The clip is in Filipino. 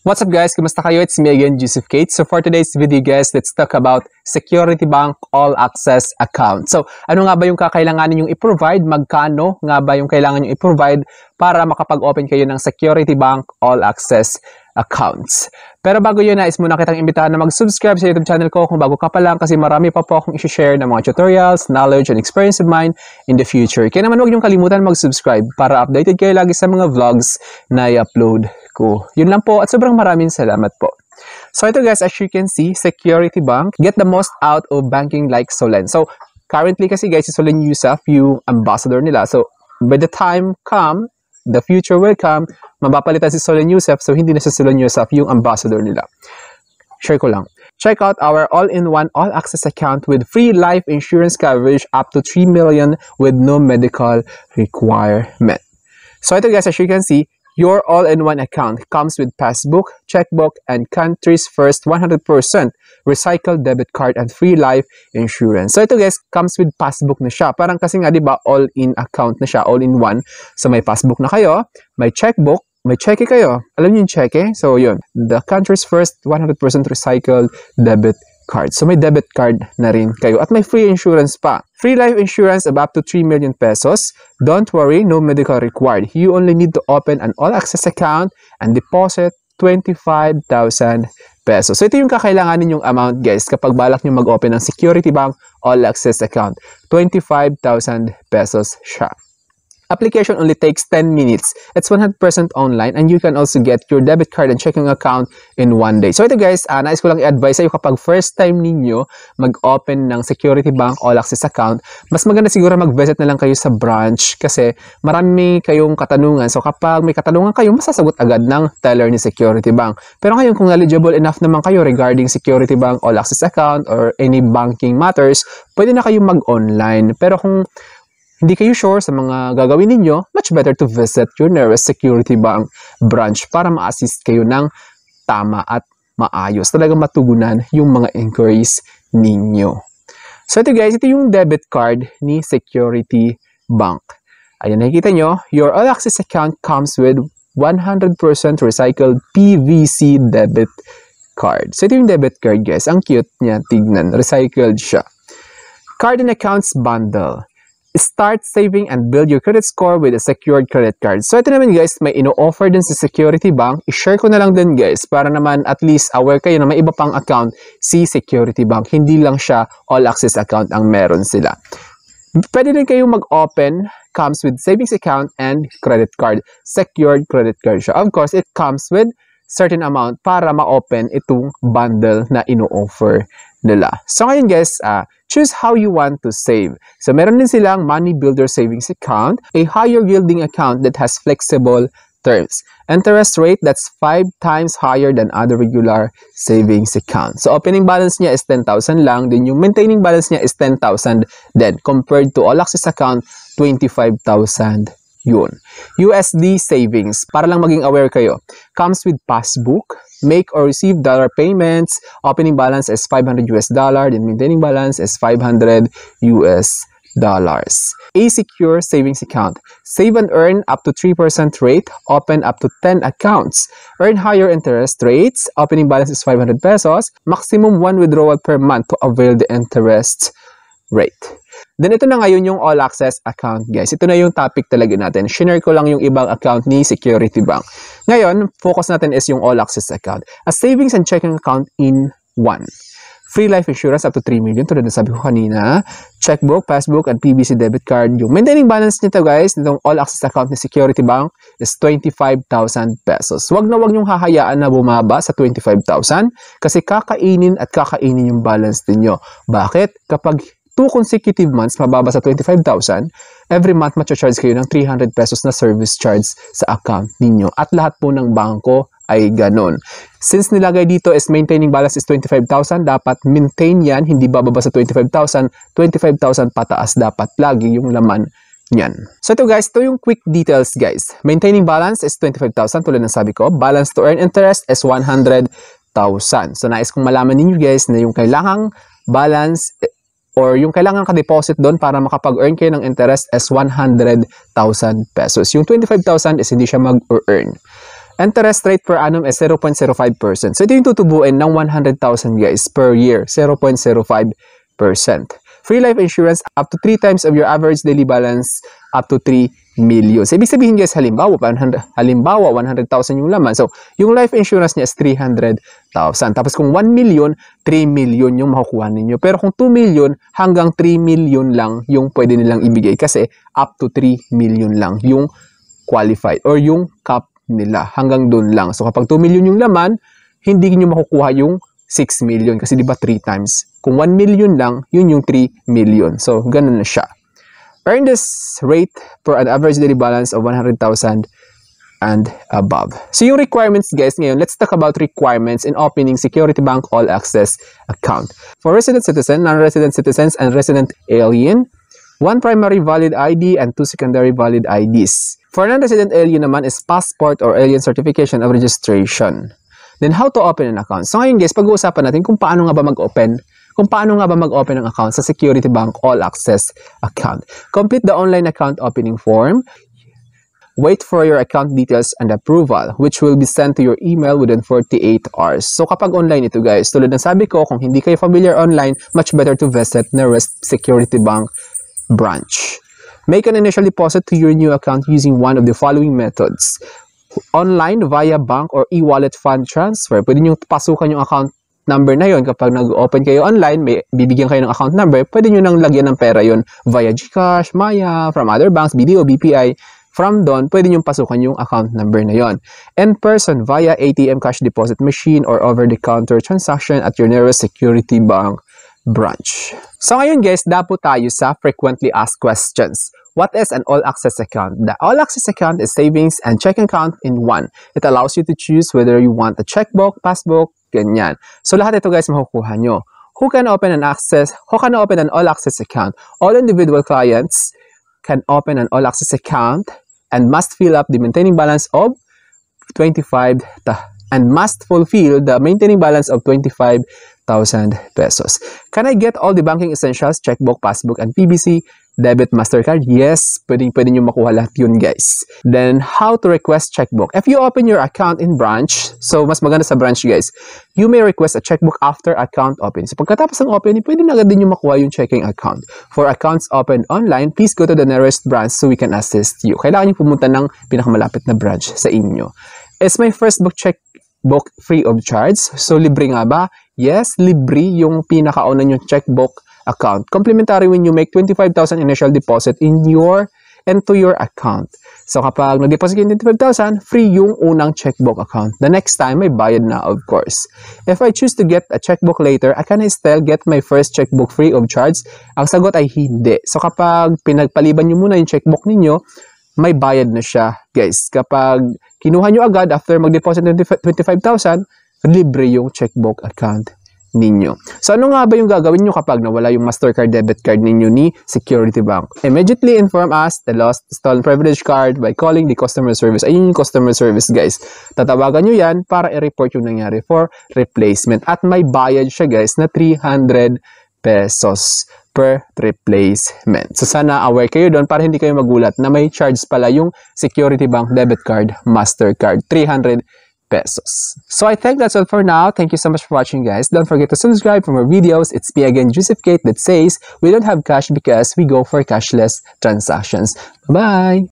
What's up guys? Kumusta kayo? It's me again, Joseph Kate. So for today's video guys, let's talk about Security Bank All Access account. So ano nga ba yung kakailanganin yung i-provide? Magkano nga ba yung kailangan yung i-provide para makapag-open kayo ng Security Bank All Access accounts? Pero bago yun, nais muna kitang imbitahan na mag-subscribe sa YouTube channel ko kung bago ka pa lang kasi marami pa po akong i-share ng mga tutorials, knowledge, and experience of mine in the future. Kaya naman huwag niyong kalimutan mag-subscribe para updated kayo lagi sa mga vlogs na i-upload ko. Yun lang po at sobrang maraming salamat po. So ito guys, as you can see, Security Bank, get the most out of banking like Solen. So currently kasi guys, si Solen Yusuf yung ambassador nila. So by the time come, the future will come, mapapalitan si Solen Yusuf, so hindi na si Solen Yusuf yung ambassador nila. Share ko lang. Check out our all-in-one all-access account with free life insurance coverage up to 3 million with no medical requirement. So ito guys, as you can see, your all-in-one account comes with passbook, checkbook, and country's first 100% recycled debit card and free life insurance. So ito guys, comes with passbook na siya. Parang kasi nga 'di ba, all-in account na siya, all-in-one. So may passbook na kayo, may checkbook, may cheque kayo. Alam niyo yung cheque? So yun, the country's first 100% recycled debit card. So may debit card na rin kayo at may free insurance pa. Free life insurance of up to 3 million pesos. Don't worry, no medical required. You only need to open an all-access account and deposit 25,000 pesos. So ito yung kakailanganin yung amount guys kapag balak nyo mag-open ng Security Bank all-access account. 25,000 pesos siya. Application only takes 10 minutes. It's 100% online and you can also get your debit card and checking account in one day. So ito guys, nais ko lang i-advise sa'yo kapag first time ninyo mag-open ng Security Bank All Access account, mas maganda siguro mag-visit na lang kayo sa branch kasi marami kayong katanungan. So kapag may katanungan kayo, masasagot agad ng teller ni Security Bank. Pero ngayon kung knowledgeable enough naman kayo regarding Security Bank All Access account or any banking matters, pwede na kayo mag-online. Pero kung hindi kayo sure sa mga gagawin ninyo, much better to visit your nearest Security Bank branch para ma-assist kayo ng tama at maayos. Talagang matugunan yung mga inquiries ninyo. So ito guys, ito yung debit card ni Security Bank. Ayan, nakikita nyo, your All Access account comes with 100% recycled PVC debit card. So ito yung debit card guys. Ang cute niya, tignan. Recycled siya. Card and accounts bundle. Start saving and build your credit score with a secured credit card. So ito naman guys, may ino-offer din sa Security Bank. I-share ko na lang din guys para naman at least aware kayo na may iba pang account si Security Bank. Hindi lang siya all access account ang meron sila. Pwede din kayong mag-open, comes with savings account and credit card. Secured credit card siya. Of course, it comes with certain amount para ma-open itong bundle na ino-offer nila. So ngayon guys, choose how you want to save. So meron din silang Money Builder Savings Account, a higher yielding account that has flexible terms. Interest rate that's 5 times higher than other regular savings account. So opening balance niya is 10,000 lang, then yung maintaining balance niya is 10,000 then compared to all access account, 25,000 yun. USD savings, para lang maging aware kayo, comes with passbook, make or receive dollar payments, opening balance is $500 then maintaining balance is $500. A secure savings account, save and earn up to 3% rate, open up to 10 accounts, earn higher interest rates, opening balance is 500 pesos, maximum 1 withdrawal per month to avail the interest rate. Then ito na ngayon yung all access account guys. Ito na yung topic talaga natin. Share ko lang yung ibang account ni Security Bank. Ngayon, focus natin is yung all access account. A savings and checking account in one. Free life insurance up to 3 million. Tulad na sabi ko kanina. Checkbook, passbook, and PVC debit card. Yung maintaining balance nito guys, nitong all access account ni Security Bank is 25,000 pesos. Wag na wag niyong hahayaan na bumaba sa 25,000 kasi kakainin at kakainin yung balance niyo. Bakit? Kapag 2 consecutive months, mababa sa 25,000, every month matcha-charge kayo ng 300 pesos na service charge sa account ninyo. At lahat po ng bangko ay ganon. Since nilagay dito is maintaining balance is 25,000, dapat maintain yan, hindi bababa sa 25,000, 25,000 pataas dapat lagi yung laman niyan. So ito guys, ito yung quick details guys. Maintaining balance is 25,000 tulad ng sabi ko. Balance to earn interest is 100,000. So nais kong malaman ninyo guys na yung kailangang balance or yung kailangan ka-deposit doon para makapag-earn kayo ng interest is 100,000 pesos. Yung 25,000 is hindi siya mag-earn. Interest rate per annum is 0.05%. So ito yung tutubuin ng 100,000 guys per year, 0.05%. Free life insurance up to 3 times of your average daily balance up to 3 million. So, ibig sabihin guys, halimbawa 100,000 yung laman. So, yung life insurance niya is 300,000. Tapos kung 1 million, 3 million yung makukuha ninyo. Pero kung 2 million, hanggang 3 million lang yung pwede nilang ibigay kasi up to 3 million lang yung qualified or yung cap nila. Hanggang doon lang. So, kapag 2 million yung laman, hindi niyo makukuha yung 6 million kasi di ba 3 times. Kung 1 million lang, yun yung 3 million. So, ganun na siya. Earn this rate for an average daily balance of 100,000 and above. So, yung requirements guys ngayon, let's talk about requirements in opening Security Bank All Access account. For resident citizen, non-resident citizens, and resident alien, 1 primary valid ID and 2 secondary valid IDs. For non-resident alien naman is passport or alien certification of registration. Then, how to open an account? So, ngayon guys, pag-uusapan natin kung paano nga ba mag-open ng account sa Security Bank All Access account. Complete the online account opening form. Wait for your account details and approval, which will be sent to your email within 48 hours. So, kapag online ito guys, tulad ng sabi ko, kung hindi kayo familiar online, much better to visit nearest Security Bank branch. Make an initial deposit to your new account using one of the following methods. Online via bank or e-wallet fund transfer. Pwede nyo pasukan yung account number na yon. Kapag nag-open kayo online, may bibigyan kayo ng account number, pwede nyo nang lagyan ng pera yon via GCash, Maya, from other banks, BDO, BPI. From doon, pwede nyo pasukan yung account number na yon. In person via ATM cash deposit machine or over-the-counter transaction at your nearest Security Bank branch. So ngayon guys, dapo tayo sa frequently asked questions. What is an all-access account? The all-access account is savings and checking account in one. It allows you to choose whether you want a checkbook, passbook, ganyan. So lahat ito guys makukuha nyo. Who can open an all-access account? All individual clients can open an all-access account and must fill up the maintaining balance of 25 and must fulfill the maintaining balance of 25,000 pesos. Can I get all the banking essentials, checkbook, passbook, and PBC, debit, MasterCard? Yes, pwede nyo makuha lahat yun guys. Then, how to request checkbook? If you open your account in branch, so mas maganda sa branch guys, you may request a checkbook after account open. So, pagkatapos ng open, pwede na agad din nyo makuha yung checking account. For accounts opened online, please go to the nearest branch so we can assist you. Kailangan nyo pumunta ng pinakamalapit na branch sa inyo. Is my first book checkbook free of charge? So, libre nga ba? Yes, libre yung pinakauna nyo checkbook account. Complimentary when you make 25,000 initial deposit into your account. So, kapag nag-deposit yung 25,000, free yung unang checkbook account. The next time, may bayad na, of course. If I choose to get a checkbook later, can I still get my first checkbook free of charge? Ang sagot ay hindi. So, kapag pinagpaliban nyo muna yung checkbook ninyo, may bayad na siya, guys. Kapag kinuha nyo agad after mag-deposit ng 25,000, libre yung checkbook account ninyo. So, ano nga ba yung gagawin nyo kapag nawala yung MasterCard debit card ninyo ni Security Bank? Immediately inform us the lost stolen privilege card by calling the customer service. Ayun yung customer service, guys. Tatawagan nyo yan para i-report yung nangyari for replacement. At may bayad siya, guys, na 300 pesos per replacement. So, sana aware kayo doon para hindi kayo magulat na may charge pala yung Security Bank debit card, MasterCard, 300 pesos. So, I think that's all for now. Thank you so much for watching, guys. Don't forget to subscribe for more videos. It's me again, Joseph Kate, that says we don't have cash because we go for cashless transactions. Bye-bye!